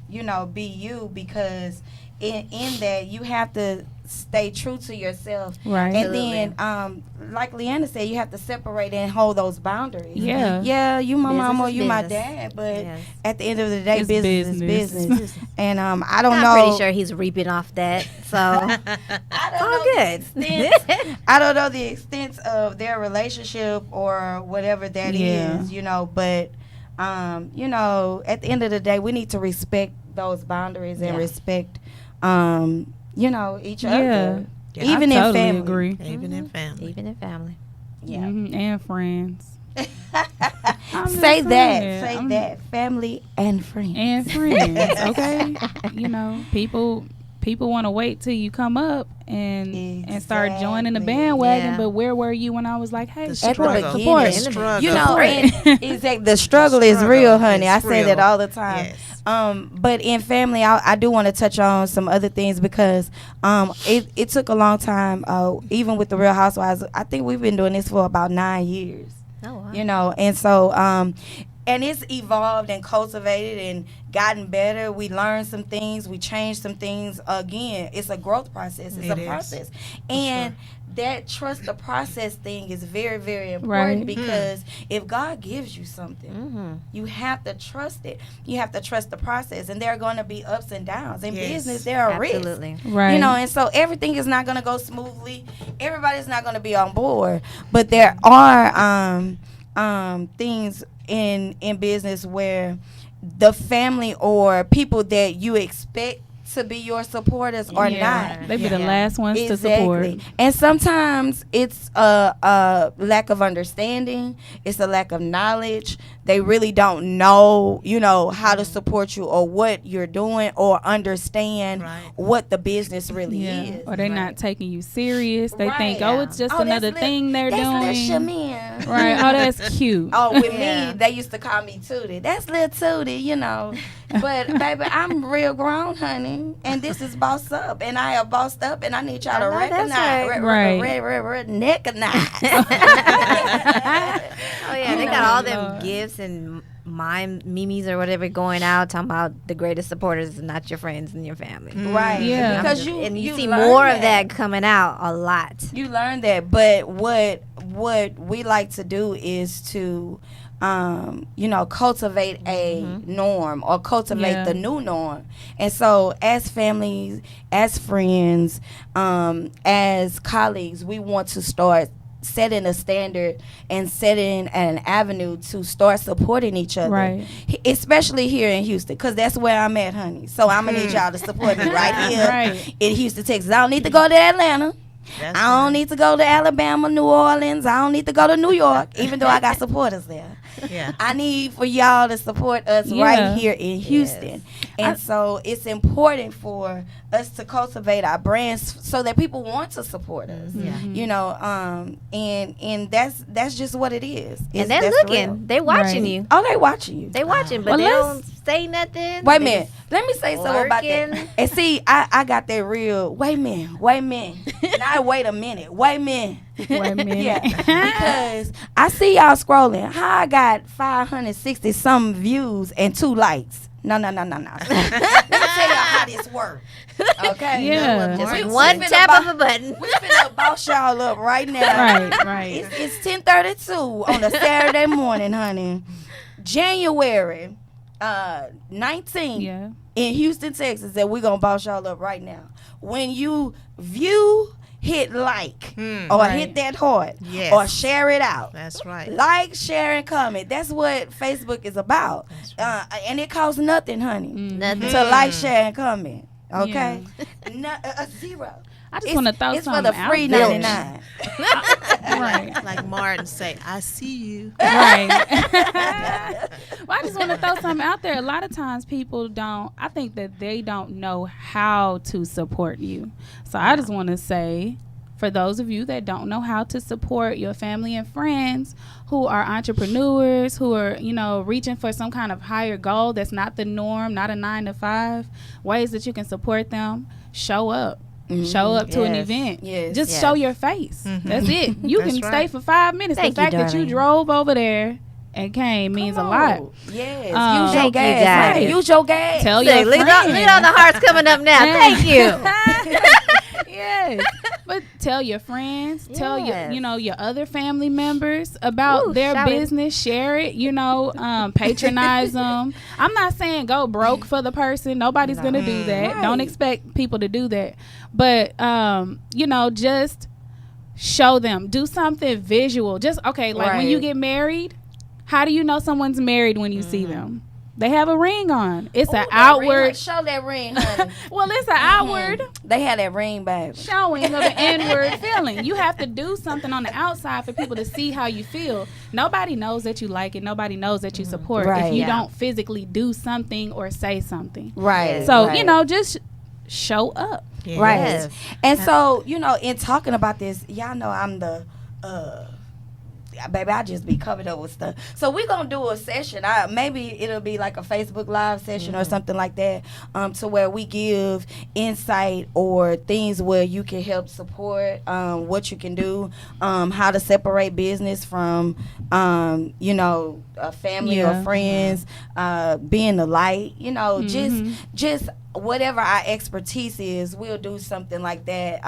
Speaker 1: BU, because in that you have to stay true to yourself.
Speaker 2: Right.
Speaker 1: And then, like Leanna said, you have to separate and hold those boundaries.
Speaker 2: Yeah.
Speaker 1: Yeah, you my
Speaker 3: Business
Speaker 1: mama,
Speaker 3: is
Speaker 1: you my
Speaker 3: business.
Speaker 1: dad, but
Speaker 3: Yes.
Speaker 1: at the end of the day,
Speaker 2: It's
Speaker 1: business is
Speaker 2: business.
Speaker 1: business. And I don't
Speaker 3: I'm
Speaker 1: know.
Speaker 3: pretty sure he's reaping off that. So
Speaker 1: I
Speaker 3: it's
Speaker 1: don't
Speaker 3: all
Speaker 1: know the
Speaker 3: good.
Speaker 1: extent- I don't know the extent of their relationship or whatever that
Speaker 2: Yeah.
Speaker 1: is, but at the end of the day, we need to respect those boundaries and
Speaker 3: Yeah.
Speaker 1: respect, each
Speaker 2: Yeah.
Speaker 1: other,
Speaker 4: Yeah.
Speaker 1: even
Speaker 2: I
Speaker 1: in
Speaker 2: totally
Speaker 1: family.
Speaker 2: agree.
Speaker 4: Even in family.
Speaker 3: Even in family.
Speaker 1: Yeah.
Speaker 2: And friends. I'm just
Speaker 1: Say that.
Speaker 2: saying.
Speaker 1: Say
Speaker 2: I'm-
Speaker 1: that. Family and friends.
Speaker 2: And friends, okay? People want to wait till you come up and start joining the
Speaker 1: Exactly.
Speaker 3: Yeah.
Speaker 2: bandwagon. But where were you when I was like, hey,
Speaker 4: The
Speaker 2: support,
Speaker 4: struggle.
Speaker 2: support.
Speaker 1: The
Speaker 4: struggle.
Speaker 1: and the struggle is real, honey. I say that all the time.
Speaker 4: Yes.
Speaker 1: But in family, I do want to touch on some other things because it took a long time. Even with the Real Housewives, I think we've been doing this for about 9 years.
Speaker 3: Oh, wow.
Speaker 1: And so and it's evolved and cultivated and gotten better. We learned some things, we changed some things. Again, it's a growth process. It's
Speaker 4: It
Speaker 1: a
Speaker 4: is.
Speaker 1: process. And that trust the process thing is very, very important
Speaker 2: Right.
Speaker 1: because if God gives you something,
Speaker 3: Mm-hmm.
Speaker 1: you have to trust it. You have to trust the process. And there are going to be ups and downs. In
Speaker 4: Yes.
Speaker 1: business, there are risks.
Speaker 3: Absolutely.
Speaker 2: Right.
Speaker 1: And so everything is not going to go smoothly. Everybody's not going to be on board. But there are things in business where the family or people that you expect to be your supporters or not.
Speaker 2: They be the last ones to support.
Speaker 1: And sometimes it's a lack of understanding. It's a lack of knowledge. They really don't know, how to support you or what you're doing or understand what the business really is.
Speaker 2: Or they're not taking you serious. They think, it's just another thing they're doing.
Speaker 1: That's Shamin.
Speaker 2: Right. Oh, that's cute.
Speaker 1: Oh, with me, they used to call me Tootie. That's little Tootie, But, baby, I'm real grown, honey. And this is Boss Up. And I have bossed up. And I need y'all to recognize. Recognize.
Speaker 3: Oh, yeah. They got all them gifts and memes or whatever going out talking about the greatest supporters and not your friends and your family.
Speaker 1: Right.
Speaker 2: Yeah.
Speaker 1: Because
Speaker 3: you see more of that coming out a lot.
Speaker 1: You learn that. But what we like to do is to cultivate a norm or cultivate the new norm. And so as families, as friends, as colleagues, we want to start setting a standard and setting an avenue to start supporting each other, especially here in Houston, because that's where I'm at, honey. So I'm going to need y'all to support me right here in Houston, Texas. I don't need to go to Atlanta. I don't need to go to Alabama, New Orleans. I don't need to go to New York, even though I got supporters there. Yeah. I need for y'all to support us right here in Houston. And so it's important for us to cultivate our brands so that people want to support us. And that's just what it is.
Speaker 3: And they're looking. They watching you.
Speaker 1: Oh, they watching you.
Speaker 3: They watching, but they don't say nothing.
Speaker 1: Wait a minute. Let me say something about that. And see, I got that real, wait a minute. Not wait a minute. Wait a minute. Yeah. Because I see y'all scrolling. How I got 560 some views and 2 likes. No. Let me tell y'all how this works. Okay?
Speaker 2: Yeah.
Speaker 3: Just one tap of a button.
Speaker 1: We finna boss y'all up right now.
Speaker 2: Right.
Speaker 1: It's 10:32 on a Saturday morning, honey. January 19th in Houston, Texas, that we're gonna boss y'all up right now. When you view, hit like or hit that heart or share it out.
Speaker 4: That's right.
Speaker 1: Like, share, and comment. That's what Facebook is about. And it costs nothing, honey.
Speaker 3: Nothing.
Speaker 1: To like, share, and comment. Okay? Zero.
Speaker 2: I just want to throw
Speaker 1: it's
Speaker 2: something
Speaker 1: for the free
Speaker 2: out
Speaker 1: 99.
Speaker 2: Right.
Speaker 4: Like Martin say, I see you.
Speaker 2: Right. Well, I just want to throw something out there. A lot of times people I think that they don't know how to support you. So I just want to say, for those of you that don't know how to support your family and friends who are entrepreneurs, who are, reaching for some kind of higher goal that's not the norm, not a 9 to 5, ways that you can support them, show up. Show up to an event. Just show your face. That's it. You can stay for 5 minutes. The fact that you drove over there and came means a lot.
Speaker 1: Yes. Use your gas. Use your gas.
Speaker 2: Tell your friends.
Speaker 3: Look at all the hearts coming up now. Thank you.
Speaker 2: Yes. But tell your friends, tell your other family members about their business. Share it, patronize them. I'm not saying go broke for the person. Nobody's going to do that. Right. Don't expect people to do that. But, just show them. Do something visual. Just, when you get married, how do you know someone's married when you see them? They have a ring on. It's an outward.
Speaker 1: Show that ring, honey.
Speaker 2: Well, it's an outward.
Speaker 1: They have that ring, baby.
Speaker 2: Showing of the inward feeling. You have to do something on the outside for people to see how you feel. Nobody knows that you like it. Nobody knows that you support if you don't physically do something or say something.
Speaker 1: Right.
Speaker 2: So, just show up.
Speaker 1: Yes. Right. And so, in talking about this, y'all know I'm the baby, I just be covered up with stuff. So we're gonna do a session. Maybe it'll be like a Facebook Live session or something like that, to where we give insight or things where you can help support what you can do, how to separate business from family or friends, being the light. Just whatever our expertise is, we'll do something like that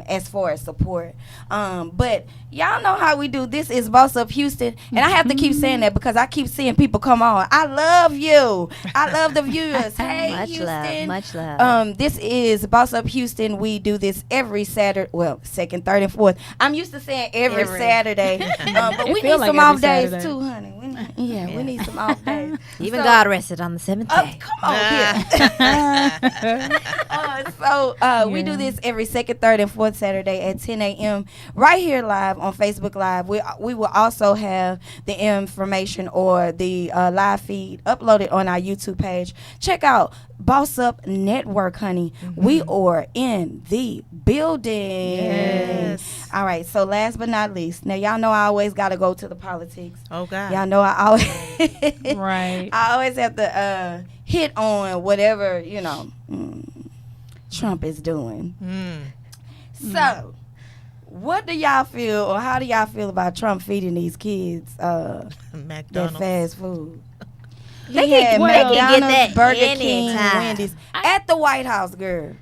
Speaker 1: as far as support. But y'all know how we do. This is Boss Up Houston, and I have to keep saying that because I keep seeing people come on. I love you. I love the viewers. Hey,
Speaker 3: much
Speaker 1: Houston.
Speaker 3: Much love.
Speaker 1: This is Boss Up Houston. We do this every Saturday. Well, second, third, and fourth. I'm used to saying every Saturday, but we need some off days too, honey. We need some off days.
Speaker 3: Even God rested on the 7th day.
Speaker 1: Come on here. We do this every second, third, and fourth Saturday at 10 a.m. right here live on Facebook Live. We will also have the information or the live feed uploaded on our YouTube page. Check out Boss Up Network, honey. We are in the building.
Speaker 4: Yes.
Speaker 1: All right. So last but not least, now y'all know I always got to go to the politics.
Speaker 4: Oh God.
Speaker 1: Y'all know I always
Speaker 2: Right.
Speaker 1: I always have to hit on whatever Trump is doing. So, what do y'all feel, or how do y'all feel about Trump feeding these kids that
Speaker 4: McDonald's.
Speaker 1: fast food?
Speaker 3: They
Speaker 1: had
Speaker 3: can get
Speaker 1: McDonald's,
Speaker 3: that
Speaker 1: Burger King,
Speaker 3: anytime.
Speaker 1: Wendy's at the White House, girl.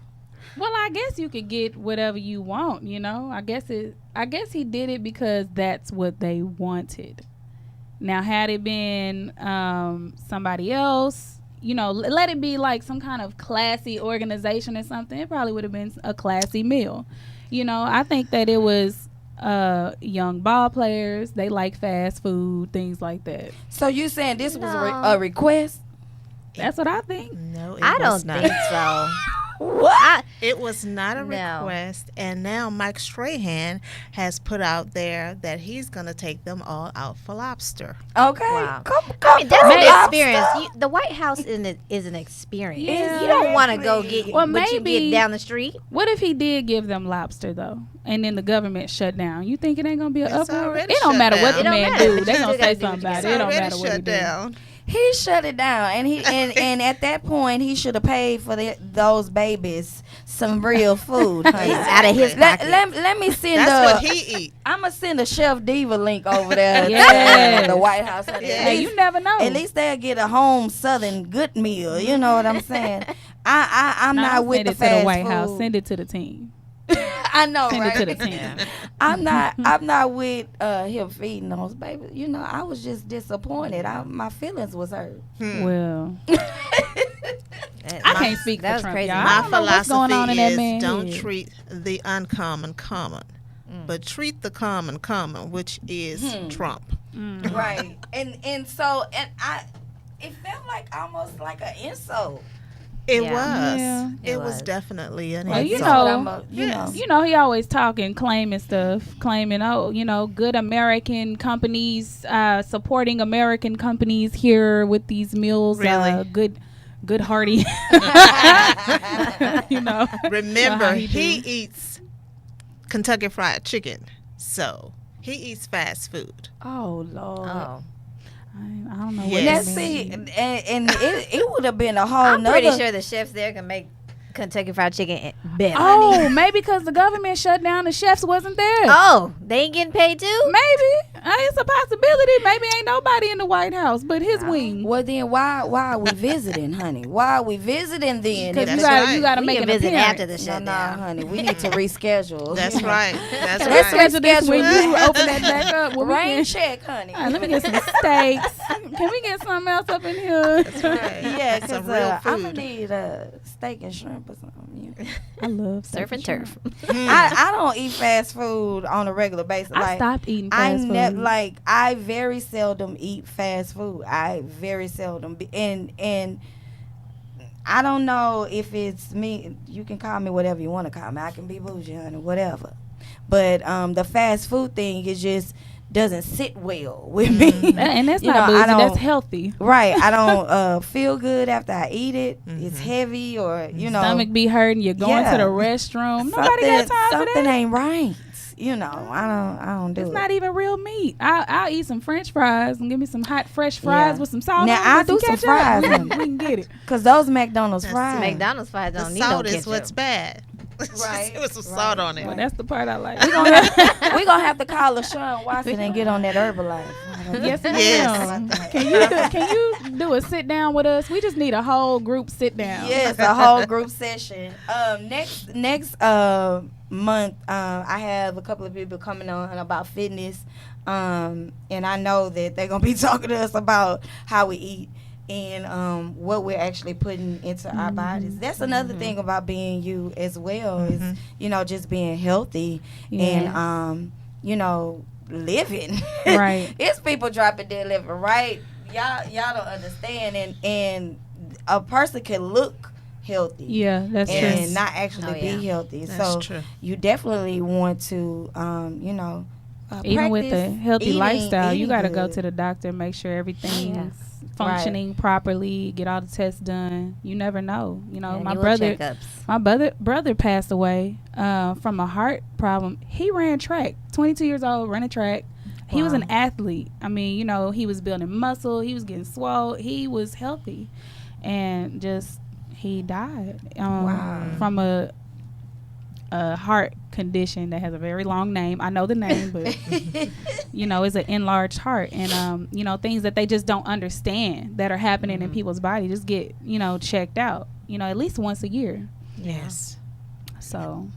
Speaker 2: Well, I guess you could get whatever you want, I guess he did it because that's what they wanted. Now, had it been somebody else, let it be like some kind of classy organization or something, it probably would have been a classy meal. I think that it was young ball players. They like fast food, things like that.
Speaker 1: So you saying this was a request?
Speaker 2: That's what I think.
Speaker 4: No,
Speaker 3: I don't think so.
Speaker 1: What?
Speaker 4: It was not a
Speaker 3: No.
Speaker 4: request, and now Mike Strahan has put out there that he's going to take them all out for lobster.
Speaker 1: Okay.
Speaker 3: Wow.
Speaker 1: Come
Speaker 3: I mean, that's
Speaker 1: on,
Speaker 3: an
Speaker 1: lobster.
Speaker 3: experience. The White House is an experience.
Speaker 2: Yeah.
Speaker 3: You don't want to go get
Speaker 2: Well,
Speaker 3: what you
Speaker 2: maybe-
Speaker 3: get down the street.
Speaker 2: What if he did give them lobster though, and then the government shut down? You think it ain't gonna be an
Speaker 4: It's
Speaker 2: uproar?
Speaker 4: already
Speaker 2: It don't
Speaker 4: shut
Speaker 2: matter what
Speaker 4: down.
Speaker 2: the
Speaker 3: It don't
Speaker 2: man
Speaker 3: matter,
Speaker 2: do.
Speaker 3: but
Speaker 2: They
Speaker 3: you
Speaker 2: gonna
Speaker 3: still
Speaker 2: say
Speaker 3: gotta do
Speaker 2: something
Speaker 3: what
Speaker 2: about
Speaker 3: you
Speaker 2: it. It don't
Speaker 4: Already
Speaker 2: matter what he
Speaker 4: shut
Speaker 2: do.
Speaker 4: down.
Speaker 1: He shut it down, and and at that point he should have paid for those babies some real food, honey.
Speaker 3: Out of his pocket.
Speaker 1: Let me send
Speaker 4: That's what he eat.
Speaker 1: I'm gonna send a Chef Diva link over there
Speaker 2: Yes.
Speaker 1: to the White House. honey.
Speaker 4: Yeah.
Speaker 2: Hey, you never know.
Speaker 1: At least they'll get a home Southern good meal. You know what I'm saying? I'm
Speaker 2: Nah,
Speaker 1: not with
Speaker 2: send
Speaker 1: the
Speaker 2: it to
Speaker 1: fast
Speaker 2: the White
Speaker 1: food.
Speaker 2: House. Send it to the team.
Speaker 1: I know,
Speaker 2: Send
Speaker 1: right?
Speaker 2: it to the team.
Speaker 1: I'm not with him feeding those babies. I was just disappointed. My feelings was hurt.
Speaker 2: Well, I can't speak
Speaker 3: That
Speaker 2: for
Speaker 3: was
Speaker 2: Trump,
Speaker 3: crazy.
Speaker 2: y'all. I
Speaker 4: My
Speaker 2: don't know what's going on in that
Speaker 4: philosophy
Speaker 2: man's
Speaker 4: is don't
Speaker 2: head.
Speaker 4: treat the uncommon common, but treat the common common, which is Trump.
Speaker 1: Right. And it felt like almost like an insult.
Speaker 4: It
Speaker 3: Yeah.
Speaker 4: was.
Speaker 2: Yeah.
Speaker 4: It
Speaker 3: It
Speaker 4: was
Speaker 3: was.
Speaker 4: definitely an
Speaker 2: Well,
Speaker 4: insult.
Speaker 2: you
Speaker 1: That's what
Speaker 2: know,
Speaker 1: I'm
Speaker 4: Yes.
Speaker 2: He always talking, claiming stuff, claiming, good American companies, supporting American companies here with these meals,
Speaker 4: Really?
Speaker 2: good hearty.
Speaker 4: Remember,
Speaker 2: how he
Speaker 4: he
Speaker 2: do.
Speaker 4: eats Kentucky Fried Chicken, so he eats fast food.
Speaker 1: Oh Lord.
Speaker 3: Oh,
Speaker 2: I don't know
Speaker 4: Yes.
Speaker 2: what
Speaker 1: Let's
Speaker 2: that
Speaker 1: see,
Speaker 2: means.
Speaker 1: and it would have been a whole
Speaker 3: I'm
Speaker 1: nother.
Speaker 3: pretty sure the chefs there can make Kentucky Fried Chicken better.
Speaker 2: Oh, maybe because the government shut down, the chefs wasn't there.
Speaker 3: Oh, they ain't getting paid too?
Speaker 2: Maybe. It's a possibility. Maybe ain't nobody in the White House but his wing.
Speaker 1: Well, then why are we visiting, honey? Why are we visiting then?
Speaker 2: Because
Speaker 1: If
Speaker 2: you
Speaker 4: That's
Speaker 2: got
Speaker 4: right.
Speaker 2: you got to
Speaker 3: We
Speaker 2: make
Speaker 3: can
Speaker 2: an
Speaker 3: visit
Speaker 2: appearance.
Speaker 3: after the
Speaker 1: No,
Speaker 3: shutdown.
Speaker 1: honey, we need to reschedule.
Speaker 4: That's right. That's
Speaker 2: Let's
Speaker 4: right.
Speaker 2: schedule this when
Speaker 1: reschedule.
Speaker 2: you open that back up. When we
Speaker 1: Rain
Speaker 2: can,
Speaker 1: check, honey.
Speaker 2: All right, let me get some steaks. Can we get something else up in here?
Speaker 4: That's right.
Speaker 1: Yeah,
Speaker 4: Some
Speaker 1: because
Speaker 4: real
Speaker 1: I'm gonna
Speaker 4: food.
Speaker 1: need steak and shrimp or something. Yeah.
Speaker 2: I love
Speaker 3: Surf and turf.
Speaker 1: I don't eat fast food on a regular basis.
Speaker 2: I stopped eating fast food.
Speaker 1: I very seldom eat fast food. I very seldom and I don't know if it's me. You can call me whatever you want to call me. I can be bougie, honey, whatever. But the fast food thing is just doesn't sit well with me.
Speaker 2: And that's
Speaker 1: You
Speaker 2: not
Speaker 1: know, I
Speaker 2: bougie. That's
Speaker 1: don't-
Speaker 2: healthy.
Speaker 1: Right. I don't feel good after I eat it. It's heavy or,
Speaker 2: Stomach be hurting. You're going to the
Speaker 1: Yeah.
Speaker 2: restroom. Nobody got time for
Speaker 1: something
Speaker 2: that.
Speaker 1: ain't right. I don't do
Speaker 2: It's
Speaker 1: it.
Speaker 2: not even real meat. I'll eat some French fries and give me some hot fresh fries
Speaker 1: Yeah.
Speaker 2: with some salt.
Speaker 1: Now,
Speaker 2: on
Speaker 1: I'll
Speaker 2: and
Speaker 1: do some
Speaker 2: ketchup.
Speaker 1: fries,
Speaker 2: We
Speaker 1: honey.
Speaker 2: can get it.
Speaker 1: Because those McDonald's
Speaker 4: That's
Speaker 1: fries.
Speaker 3: McDonald's fries
Speaker 4: The
Speaker 3: don't need no
Speaker 4: salt is
Speaker 3: ketchup.
Speaker 4: what's bad.
Speaker 1: Right,
Speaker 4: It was some salt on it.
Speaker 2: Well, that's the part I like.
Speaker 1: We're going to have to call LaShawn Watson and get on that Herbalife.
Speaker 2: Yes,
Speaker 4: Yes.
Speaker 2: ma'am. Can you do a sit down with us? We just need a whole group sit down.
Speaker 1: Yes, a whole group session. Next month, I have a couple of people coming on about fitness, and I know that they're gonna be talking to us about how we eat and what we're actually putting into our bodies. That's another thing about being you as well is just being healthy
Speaker 2: Yes.
Speaker 1: and living.
Speaker 2: Right.
Speaker 1: It's people dropping dead living, right? Y'all don't understand, and a person can look healthy.
Speaker 2: Yeah, that's true.
Speaker 1: And not actually be healthy.
Speaker 4: That's
Speaker 1: So
Speaker 4: true.
Speaker 1: you definitely want to,
Speaker 2: Even with a healthy lifestyle, you got to go
Speaker 1: good.
Speaker 2: to the doctor, make sure everything's functioning properly, get all the tests done. You never know. You know, my brother passed away from a heart problem. He ran track, 22 years old, running track. He was an athlete. I mean, you know, he was building muscle. He was getting swole. He was healthy. And just, he died from a heart condition that has a very long name. I know the name, but you know, it's an enlarged heart, and you know, things that they just don't understand that are happening in people's body just get, you know, checked out, you know, at least once a year.
Speaker 4: Yes.
Speaker 2: So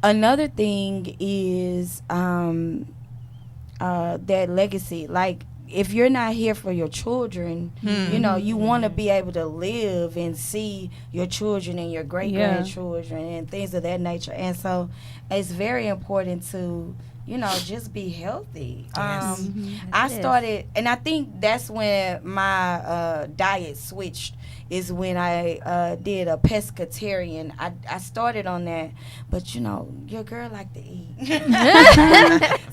Speaker 1: another thing is that legacy. Like, if you're not here for your children, you know, you want to be able to live and see your children and your great grandchildren and things of that nature. And so it's very important to, you know, just be healthy.
Speaker 4: Yes.
Speaker 1: I started, and I think that's when my diet switched, is when I did a pescatarian. I started on that, but you know, your girl like to eat.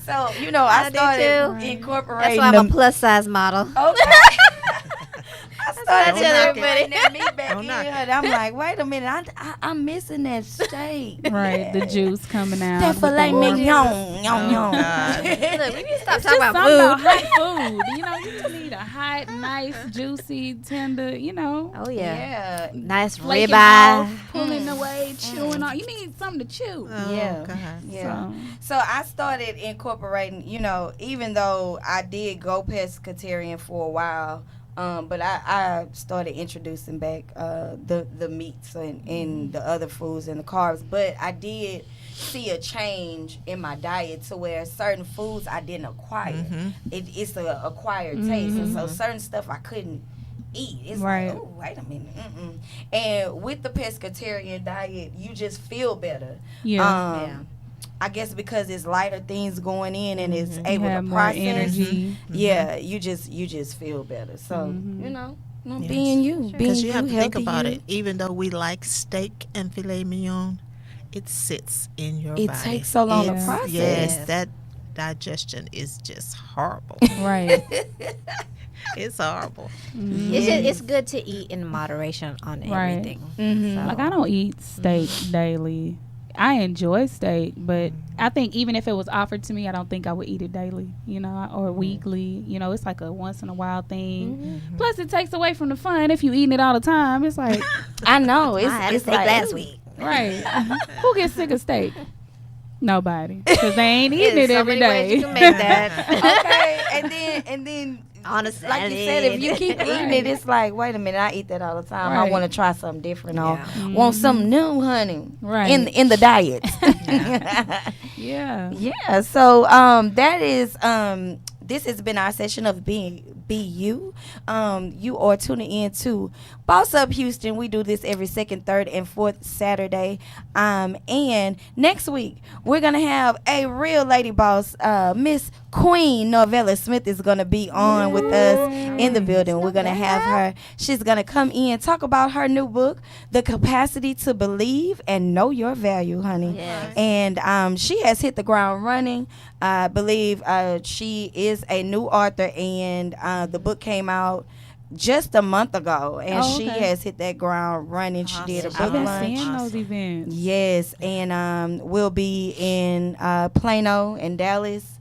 Speaker 1: So, you know, I started incorporating.
Speaker 3: That's why I'm a plus size model.
Speaker 1: Okay. I started incorporating that meat back
Speaker 4: Don't
Speaker 1: in
Speaker 4: knock
Speaker 1: her.
Speaker 4: it.
Speaker 1: And I'm like, wait a minute, I'm missing that steak.
Speaker 2: right, the juice coming out.
Speaker 1: That
Speaker 2: with the
Speaker 1: filet
Speaker 2: warmth.
Speaker 1: mignon, yum, yum.
Speaker 3: Look, we need to stop
Speaker 2: It's
Speaker 3: talking
Speaker 2: just
Speaker 3: about
Speaker 2: something about
Speaker 3: food.
Speaker 2: hot food. You know, you just need a hot, nice, juicy, tender, you know.
Speaker 3: Oh yeah,
Speaker 1: Yeah.
Speaker 3: nice
Speaker 2: Flaking
Speaker 3: ribeye.
Speaker 2: off, pulling away, chewing on. You need something to chew.
Speaker 4: Oh,
Speaker 1: Yeah.
Speaker 4: God.
Speaker 1: Yeah. So I started incorporating, you know, even though I did go pescatarian for a while, but I started introducing back the meats and the other foods and the carbs. But I did see a change in my diet to where certain foods I didn't acquire. It's an acquired taste. And so certain stuff I couldn't eat. It's like, oh, wait a minute. And with the pescatarian diet, you just feel better. I guess because it's lighter things going in and it's able
Speaker 2: have
Speaker 1: to
Speaker 2: more
Speaker 1: process.
Speaker 2: energy.
Speaker 1: Yeah, you just feel better. So you know,
Speaker 4: Yes.
Speaker 1: being you, being
Speaker 4: Because you have to think
Speaker 1: healthy
Speaker 4: about
Speaker 1: you,
Speaker 4: it. Even though we like steak and filet mignon, it sits in your
Speaker 1: It
Speaker 4: body.
Speaker 1: takes so long to
Speaker 2: Yeah.
Speaker 1: process.
Speaker 4: Yes, that digestion is just horrible.
Speaker 2: Right.
Speaker 4: It's horrible.
Speaker 3: It's good to eat in moderation on
Speaker 2: Right.
Speaker 3: everything. So.
Speaker 2: Like, I don't eat steak daily. I enjoy steak, but I think even if it was offered to me, I don't think I would eat it daily, you know, or weekly. You know, it's like a once in a while thing. Plus, it takes away from the fun if you eating it all the time. It's like,
Speaker 1: I know.
Speaker 3: I had a
Speaker 1: It's
Speaker 3: steak
Speaker 1: like,
Speaker 3: last week.
Speaker 2: right. Who gets sick of steak? Nobody. Because they ain't eating
Speaker 3: There's
Speaker 2: it
Speaker 3: so
Speaker 2: every
Speaker 3: many ways
Speaker 2: day.
Speaker 3: you can make that.
Speaker 1: Okay, and then
Speaker 3: On a
Speaker 1: like you said, if you keep eating it, it's like, wait a minute, I eat that all the time. I
Speaker 2: Right.
Speaker 1: want to try something different. Or
Speaker 3: Yeah.
Speaker 1: want something new, honey.
Speaker 2: Right.
Speaker 1: In the diet.
Speaker 2: Yeah.
Speaker 1: Yeah. So that is this has been our session of Be You. You are tuning in to Boss Up Houston. We do this every second, third, and fourth Saturday. And next week we're gonna have a real lady boss, Miss Queen Novella Smith is gonna be on with us in the building. We're gonna have her. She's gonna come in, talk about her new book, The Capacity to Believe and Know Your Value, honey.
Speaker 3: Yes.
Speaker 1: And she has hit the ground running. I believe she is a new author, and the book came out just a month ago, and
Speaker 2: Oh,
Speaker 1: she
Speaker 2: okay.
Speaker 1: has hit that ground running. She did a
Speaker 3: Awesome.
Speaker 1: book
Speaker 2: I've been
Speaker 1: launch.
Speaker 2: seeing those events.
Speaker 1: Yes, and we'll be in Plano and Dallas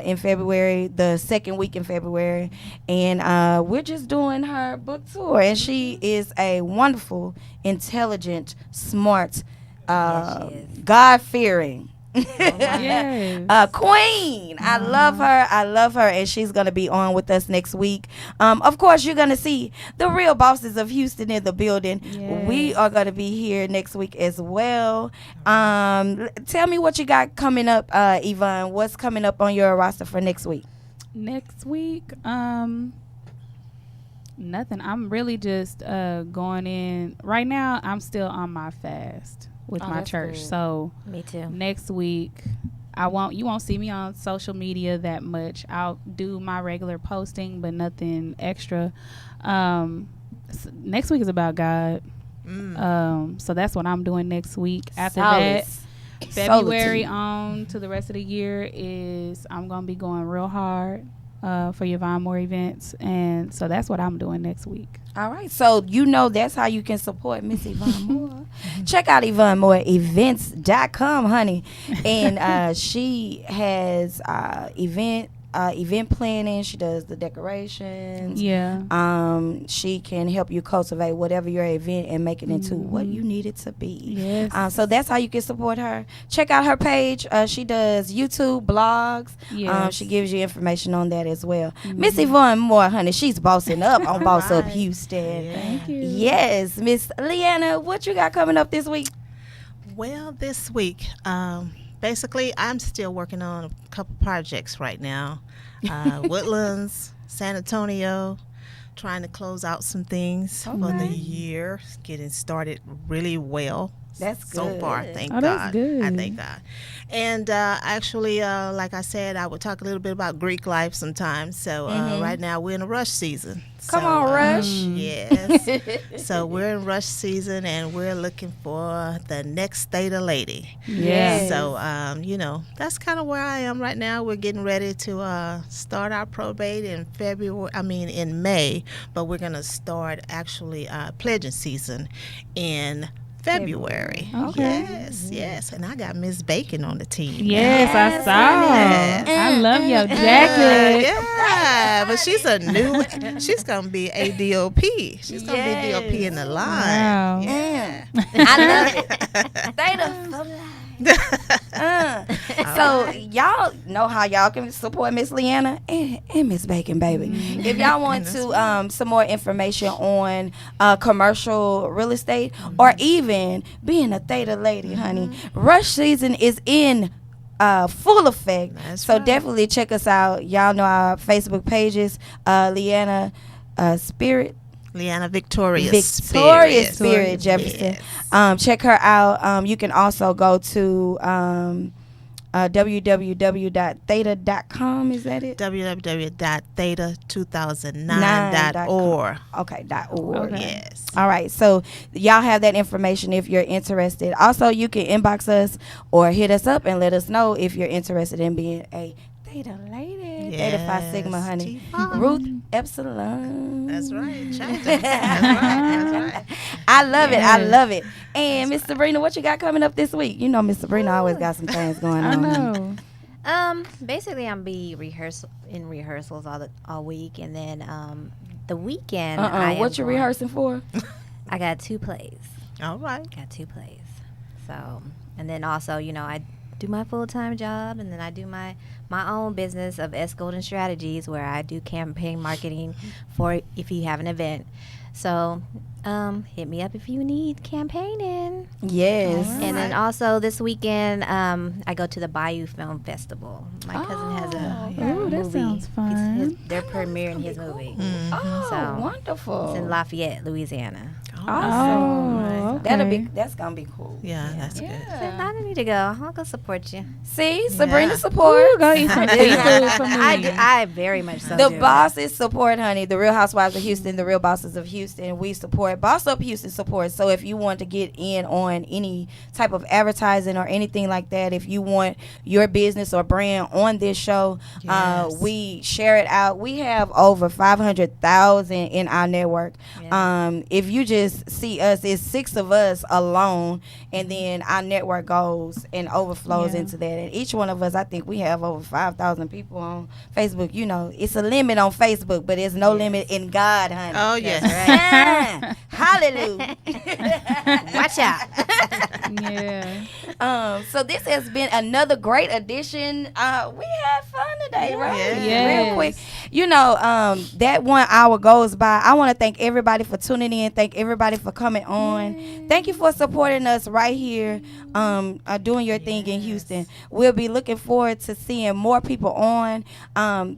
Speaker 1: in February, the second week in February, and we're just doing her book tour. And she is a wonderful, intelligent, smart,
Speaker 3: Yes, she is.
Speaker 1: God-fearing
Speaker 2: Yes.
Speaker 1: queen. I love her, and she's gonna be on with us next week. Of course, you're gonna see the real bosses of Houston in the building.
Speaker 2: Yes.
Speaker 1: We are gonna be here next week as well. Tell me what you got coming up, Yvonne. What's coming up on your roster for next week?
Speaker 2: Next week, nothing. I'm really just going in. Right now, I'm still on my fast with my
Speaker 1: that's
Speaker 2: church.
Speaker 1: good.
Speaker 2: So
Speaker 3: Me too.
Speaker 2: next week, you won't see me on social media that much. I'll do my regular posting, but nothing extra. next week is about God. So that's what I'm doing next week. After that, February on to the rest of the year is I'm gonna be going real hard for Yvonne Moore events, and so that's what I'm doing next week.
Speaker 1: All right, so that's how you can support Miss Yvonne Moore. Check out Yvonne Moore events.com, honey, and she has event planning. She does the decorations. She can help you cultivate whatever your event and make it into what you need it to be.
Speaker 2: Yes.
Speaker 1: So that's how you can support her. Check out her page. She does YouTube blogs. She gives you information on that as well. Miss Yvonne Moore, honey, she's bossing up on Boss Up Houston.
Speaker 2: Thank you.
Speaker 1: Yes, Miss Leanna, what you got coming up this week?
Speaker 4: Well, this week, basically, I'm still working on a couple projects right now. Woodlands, San Antonio, trying to close out some things for the year, getting started really well.
Speaker 1: That's good.
Speaker 4: So far, thank
Speaker 2: Oh,
Speaker 4: God.
Speaker 2: that's good.
Speaker 4: I thank God. And actually, like I said, I would talk a little bit about Greek life sometimes. So right now we're in a rush season.
Speaker 1: Come on, Rush.
Speaker 4: Yes. So we're in rush season, and we're looking for the next Theta lady.
Speaker 2: Yes.
Speaker 4: So, that's kind of where I am right now. We're getting ready to start our probate in May, but we're going to start actually pledging season in February.
Speaker 2: Okay.
Speaker 4: Yes. And I got Miss Bacon on the team.
Speaker 2: Yes, I saw. I love your jacket.
Speaker 4: Yeah, but she's she's going to be a DOP. She's going to be DOP in the line.
Speaker 2: Wow.
Speaker 4: Yeah.
Speaker 1: I love it. Theta for life. So y'all know how y'all can support Miss Leanna and Miss Bacon, baby. If y'all want to some more information on commercial real estate or even being a Theta lady, honey, rush season is in full effect.
Speaker 4: That's
Speaker 1: so
Speaker 4: right.
Speaker 1: definitely check us out. Y'all know our Facebook pages, Leanna Spirit.
Speaker 4: Leanna Victoria
Speaker 1: Spirit Jefferson.
Speaker 4: Yes.
Speaker 1: Check her out. You can also go to www.theta.com. Is that it?
Speaker 4: www.theta2009.org.
Speaker 1: Okay, .org.
Speaker 2: Okay.
Speaker 4: Yes.
Speaker 1: All right, so y'all have that information if you're interested. Also, you can inbox us or hit us up and let us know if you're interested in being a Theta lady. Theta Phi Sigma, honey.
Speaker 4: T5.
Speaker 1: Ruth Epsilon.
Speaker 4: That's right. That's right.
Speaker 1: I love it. I love it. And Miss Sabrina, what you got coming up this week? You know Miss Sabrina always got some things going
Speaker 2: I
Speaker 1: on.
Speaker 2: know.
Speaker 3: Basically, I'm be rehearsals all week, and then the weekend.
Speaker 1: What you rehearsing for?
Speaker 3: I got 2 plays.
Speaker 4: All right.
Speaker 3: Got 2 plays. So, and then also, I do my full-time job, and then I do my own business of S Golden Strategies, where I do campaign marketing for if you have an event. So hit me up if you need campaigning.
Speaker 1: Yes.
Speaker 3: And then also this weekend, I go to the Bayou Film Festival. My cousin has a
Speaker 2: Ooh, that
Speaker 3: movie.
Speaker 2: sounds fun.
Speaker 3: They're premiering his movie.
Speaker 1: Oh,
Speaker 3: So,
Speaker 1: wonderful.
Speaker 3: It's in Lafayette, Louisiana.
Speaker 1: Awesome.
Speaker 2: Okay.
Speaker 1: That's gonna be cool.
Speaker 4: Yeah, that's good.
Speaker 3: I don't need to go. I'll go support you.
Speaker 1: See, Sabrina
Speaker 4: Yeah.
Speaker 1: support.
Speaker 2: Ooh, go eat some seafood for me.
Speaker 3: I very much so
Speaker 1: The
Speaker 3: do.
Speaker 1: bosses support, honey. The Real Housewives of Houston, the Real Bosses of Houston. We support. Boss Up Houston supports. So if you want to get in on any type of advertising or anything like that, if you want your business or brand on this show,
Speaker 4: Yes.
Speaker 1: we share it out. We have over 500,000 in our network.
Speaker 3: Yeah.
Speaker 1: If you just see us, it's 6 of us alone, and then our network goes and overflows
Speaker 2: Yeah.
Speaker 1: into that. And each one of us, I think we have over 5,000 people on Facebook. It's a limit on Facebook, but there's no limit in God, honey.
Speaker 4: Oh, yes.
Speaker 1: Ah, hallelujah.
Speaker 3: Watch out.
Speaker 2: Yeah.
Speaker 1: So this has been another great edition. We had fun today, right?
Speaker 4: Yes.
Speaker 1: Real quick. That 1 hour goes by. I want to thank everybody for tuning in. Thank everybody for coming on. Thank you for supporting us right here, doing your thing in Houston. We'll be looking forward to seeing more people on.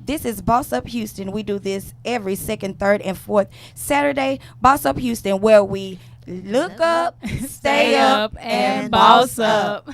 Speaker 1: This is Boss Up Houston. We do this every 2nd, 3rd, and 4th Saturday. Boss Up Houston, where we look up, stay up, and boss up.